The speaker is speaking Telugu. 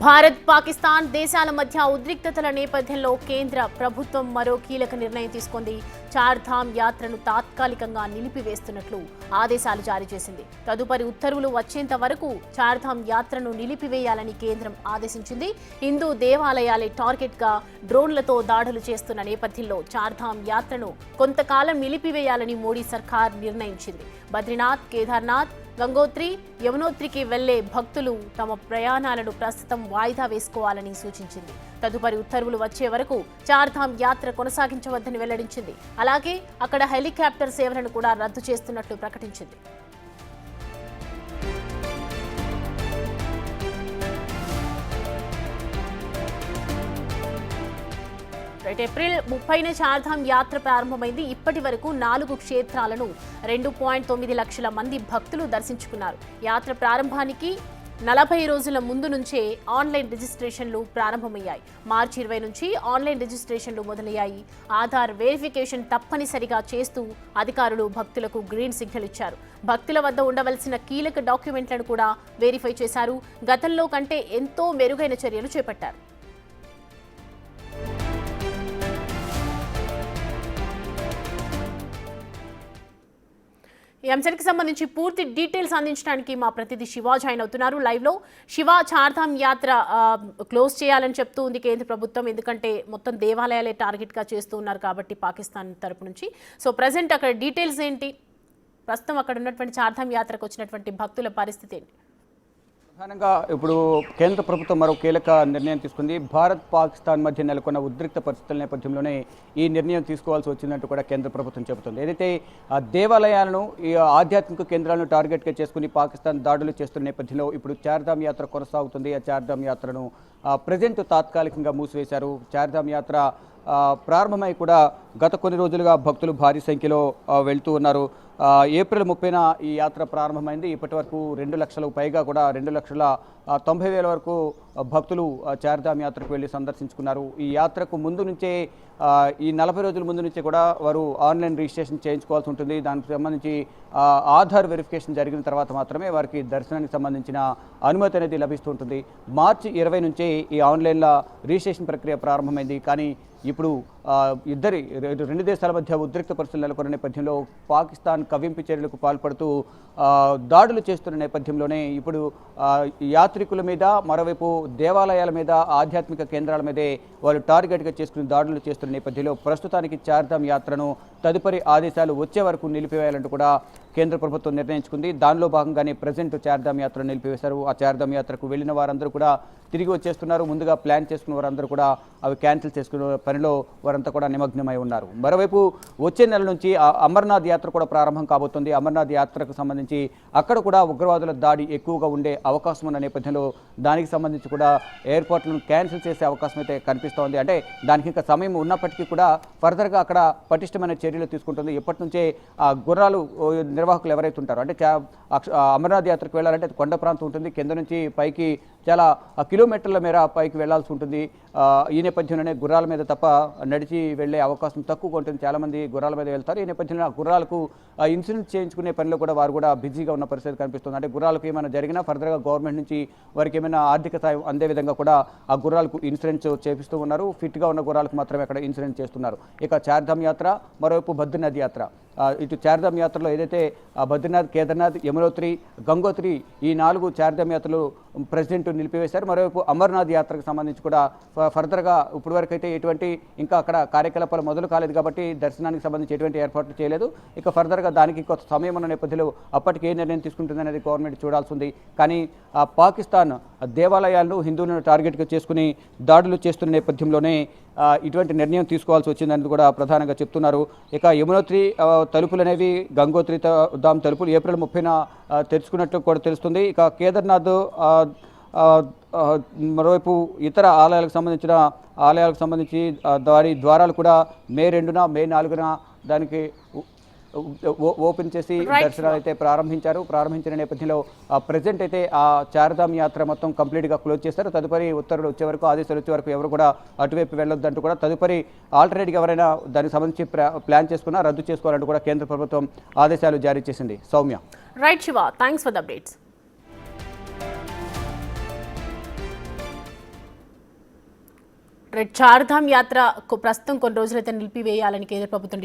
భారత్ పాకిస్తాన్ దేశాల మధ్య ఉద్రిక్తతల నేపథ్యంలో కేంద్ర ప్రభుత్వం మరో కీలక నిర్ణయం తీసుకుంది. చార్ధామ్ యాత్రను తాత్కాలికంగా నిలిపివేస్తున్నట్లు ఆదేశాలు జారీ చేసింది. తదుపరి ఉత్తర్వులు వచ్చేంత వరకు చార్ధామ్ యాత్రను నిలిపివేయాలని కేంద్రం ఆదేశించింది. హిందూ దేవాలయాలే టార్గెట్గా డ్రోన్లతో దాడులు చేస్తున్న నేపథ్యంలో చార్ధామ్ యాత్రను కొంతకాలం నిలిపివేయాలని మోడీ సర్కార్ నిర్ణయించింది. బద్రీనాథ్, కేదార్నాథ్, గంగోత్రి, యమునోత్రికి వెళ్లే భక్తులు తమ ప్రయాణాలను ప్రస్తుతం వాయిదా వేసుకోవాలని సూచించింది. తదుపరి ఉత్తర్వులు వచ్చే వరకు చార్ధామ్ యాత్ర కొనసాగించవద్దని వెల్లడించింది. అలాగే అక్కడ హెలికాప్టర్ సేవలను కూడా రద్దు చేస్తున్నట్లు ప్రకటించింది. ఏప్రిల్ 30న చార్ధామ్ యాత్ర ప్రారంభమైంది. ఇప్పటి వరకు 4 క్షేత్రాలను 2.9 లక్షల మంది భక్తులు దర్శించుకున్నారు. యాత్ర ప్రారంభానికి 40 రోజుల ముందు నుంచే ఆన్లైన్ రిజిస్ట్రేషన్లు ప్రారంభమయ్యాయి. మార్చి 20 నుంచి ఆన్లైన్ రిజిస్ట్రేషన్లు మొదలయ్యాయి. ఆధార్ వెరిఫికేషన్ తప్పనిసరిగా చేస్తూ అధికారులు భక్తులకు గ్రీన్ సిగ్నల్ ఇచ్చారు. భక్తుల వద్ద ఉండవలసిన కీలక డాక్యుమెంట్లను కూడా వెరిఫై చేశారు. గతంలో కంటే ఎంతో మెరుగైన చర్యలు చేపట్టారు. ఈ అంశానికి సంబంధించి పూర్తి డీటెయిల్స్ అందించడానికి మా ప్రతినిధి శివ జాయిన్ అవుతున్నారు లైవ్ లో. శివ, చార్ధామ్ యాత్ర క్లోజ్ చేయాలని చెప్తూ ఉంది కేంద్ర ప్రభుత్వం, ఎందుకంటే మొత్తం దేవాలయాలే టార్గెట్ గా చేస్తూ ఉన్నారు కాబట్టి పాకిస్తాన్ తరపు నుంచి. సో ప్రజెంట్ అక్కడ డీటెయిల్స్ ఏంటి, ప్రస్తుతం అక్కడ ఉన్నటువంటి చార్ధామ్ యాత్రకు వచ్చినటువంటి భక్తుల పరిస్థితి ఏంటి? ప్రధానంగా ఇప్పుడు కేంద్ర ప్రభుత్వం మరో కీలక నిర్ణయం తీసుకుంది. భారత్ పాకిస్తాన్ మధ్య నెలకొన్న ఉద్రిక్త పరిస్థితుల నేపథ్యంలోనే ఈ నిర్ణయం తీసుకోవాల్సి వచ్చిందంటూ కూడా కేంద్ర ప్రభుత్వం చెబుతుంది. ఏదైతే దేవాలయాలను, ఈ ఆధ్యాత్మిక కేంద్రాలను టార్గెట్గా చేసుకుని పాకిస్తాన్ దాడులు చేస్తున్న నేపథ్యంలో ఇప్పుడు చార్ధామ్ యాత్ర కొనసాగుతుంది. ఆ చార్ధామ్ యాత్రను ప్రజెంట్ తాత్కాలికంగా మూసివేశారు. చార్ధామ్ యాత్ర ప్రారంభమై కూడా గత కొన్ని రోజులుగా భక్తులు భారీ సంఖ్యలో వెళ్తూ ఉన్నారు. ఏప్రిల్ 30న ఈ యాత్ర ప్రారంభమైంది. ఇప్పటి వరకు 2 లక్షలకు పైగా కూడా 2,90,000 వరకు భక్తులు చార్ధామ్ యాత్రకు వెళ్ళి సందర్శించుకున్నారు. ఈ యాత్రకు ముందు నుంచే ఈ 40 రోజుల ముందు నుంచే కూడా వారు ఆన్లైన్ రిజిస్ట్రేషన్ చేయించుకోవాల్సి ఉంటుంది. దానికి సంబంధించి ఆధార్ వెరిఫికేషన్ జరిగిన తర్వాత మాత్రమే వారికి దర్శనానికి సంబంధించిన అనుమతి అనేది లభిస్తుంటుంది. మార్చి 20 నుంచే ఈ ఆన్లైన్లో రిజిస్ట్రేషన్ ప్రక్రియ ప్రారంభమైంది. కానీ ఇప్పుడు రెండు దేశాల మధ్య ఉద్రిక్త పరిస్థితులు నెలకొన్న నేపథ్యంలో పాకిస్తాన్ కవ్వింపు చర్యలకు పాల్పడుతూ దాడులు చేస్తున్న నేపథ్యంలోనే ఇప్పుడు యాత్రికుల మీద, మరోవైపు దేవాలయాల మీద, ఆధ్యాత్మిక కేంద్రాల మీదే వాళ్ళు టార్గెట్గా చేసుకుని దాడులు చేస్తున్న నేపథ్యంలో ప్రస్తుతానికి చార్ధామ్ యాత్రను తదుపరి ఆదేశాలు వచ్చే వరకు నిలిపివేయాలంటూ కూడా కేంద్ర ప్రభుత్వం నిర్ణయించుకుంది. దానిలో భాగంగానే ప్రజెంట్ చార్ధామ్ యాత్ర నిలిపివేశారు. ఆ చార్ధామ్ యాత్రకు వెళ్ళిన వారందరూ కూడా తిరిగి వచ్చేస్తున్నారు. ముందుగా ప్లాన్ చేసుకున్న వారందరూ కూడా అవి క్యాన్సిల్ చేసుకునే పనిలో వారంతా కూడా నిమగ్నమై ఉన్నారు. మరోవైపు వచ్చే నెల నుంచి అమర్నాథ్ యాత్ర కూడా ప్రారంభం కాబోతుంది. అమర్నాథ్ యాత్రకు సంబంధించి అక్కడ కూడా ఉగ్రవాదుల దాడి ఎక్కువగా ఉండే అవకాశం ఉన్న నేపథ్యంలో దానికి సంబంధించి కూడా ఎయిర్పోర్ట్లను క్యాన్సిల్ చేసే అవకాశం అయితే కనిపిస్తోంది. అంటే దానికి ఇంకా సమయం ఉన్నప్పటికీ కూడా ఫర్దర్గా అక్కడ పటిష్టమైన చర్యలు తీసుకుంటుంది. ఇప్పటి నుంచే గుర్రాలు నిర్వాహకులు ఎవరైతే ఉంటారో, అంటే అమర్నాథ్ యాత్రకు వెళ్ళాలంటే అది కొండ ప్రాంతం ఉంటుంది. కింద నుంచి పైకి చాలా కిలోమీటర్ల మేర పైకి వెళ్లాల్సి ఉంటుంది. ఈ నేపథ్యంలోనే గుర్రాల మీద తప్ప నడిచి వెళ్లే అవకాశం తక్కువగా ఉంటుంది. చాలామంది గుర్రాల మీద వెళ్తారు. ఈ నేపథ్యంలో గుర్రాలకు ఇన్సూరెన్స్ చేయించుకునే పనిలో కూడా వారు కూడా బిజీగా ఉన్న పరిస్థితి కనిపిస్తుంది. అంటే గుర్రాలకు ఏమైనా జరిగినా ఫర్దర్గా గవర్నమెంట్ నుంచి వారికి ఏమైనా ఆర్థిక సాయం అందే విధంగా కూడా ఆ గుర్రాలకు ఇన్సూరెన్స్ చేపిస్తూ ఉన్నారు. ఫిట్గా ఉన్న గుర్రాలకు మాత్రమే అక్కడ ఇన్సూరెన్స్ చేస్తున్నారు. ఇక చార్ధామ్ యాత్ర, మరోవైపు బద్రీనాథ్ యాత్ర. ఇటు చార్ధామ్ యాత్రలో ఏదైతే బద్రీనాథ్, కేదార్నాథ్, యమునోత్రి, గంగోత్రి ఈ 4 చార్ధామ్ యాత్రలు ప్రెసిడెంట్ నిలిపివేశారు. మరోవైపు అమర్నాథ్ యాత్రకు సంబంధించి కూడా ఫర్దర్గా ఇప్పటి వరకు అయితే ఎటువంటి ఇంకా అక్కడ కార్యకలాపాలు మొదలు కాలేదు కాబట్టి దర్శనానికి సంబంధించి ఎటువంటి ఏర్పాట్లు చేయలేదు. ఇక ఫర్దర్గా దానికి కొంత సమయం ఉన్న నేపథ్యంలో అప్పటికి ఏ నిర్ణయం తీసుకుంటుంది అనేది గవర్నమెంట్ చూడాల్సి ఉంది. కానీ పాకిస్తాన్ దేవాలయాలను, హిందువులను టార్గెట్గా చేసుకుని దాడులు చేస్తున్న నేపథ్యంలోనే ఇటువంటి నిర్ణయం తీసుకోవాల్సి వచ్చిందని కూడా ప్రధానంగా చెప్తున్నారు. ఇక యమునోత్రి తలుపులు అనేవి, గంగోత్రి ధామ్ తలుపులు ఏప్రిల్ 30న తెరుచుకున్నట్లు కూడా తెలుస్తుంది. ఇక కేదార్నాథ్, మరోవైపు ఇతర ఆలయాలకు సంబంధించి దాని ద్వారాలు కూడా మే 2న, మే 4న దానికి ఓపెన్ చేసి దర్శనాలు అయితే ప్రారంభించిన నేపథ్యంలో ప్రెజెంట్ అయితే ఆ చార్ధామ్ యాత్ర మొత్తం కంప్లీట్గా క్లోజ్ చేస్తారు. తదుపరి ఉత్తర్వులు వచ్చే వరకు, ఆదేశాలు వచ్చే వరకు ఎవరు కూడా అటువైపు వెళ్ళొద్దంటూ కూడా, తదుపరి ఆల్టర్నేట్గా ఎవరైనా దానికి సంబంధించి ప్లాన్ చేసుకున్నా రద్దు చేసుకోవాలంటూ కూడా కేంద్ర ప్రభుత్వం ఆదేశాలు జారీ చేసింది. Soumya. Right Shiva, thanks for the updates. Chardham యాత్ర ప్రస్తుతం కొన్ని రోజులైతే నిలిపివేయాలని కేంద్ర ప్రభుత్వం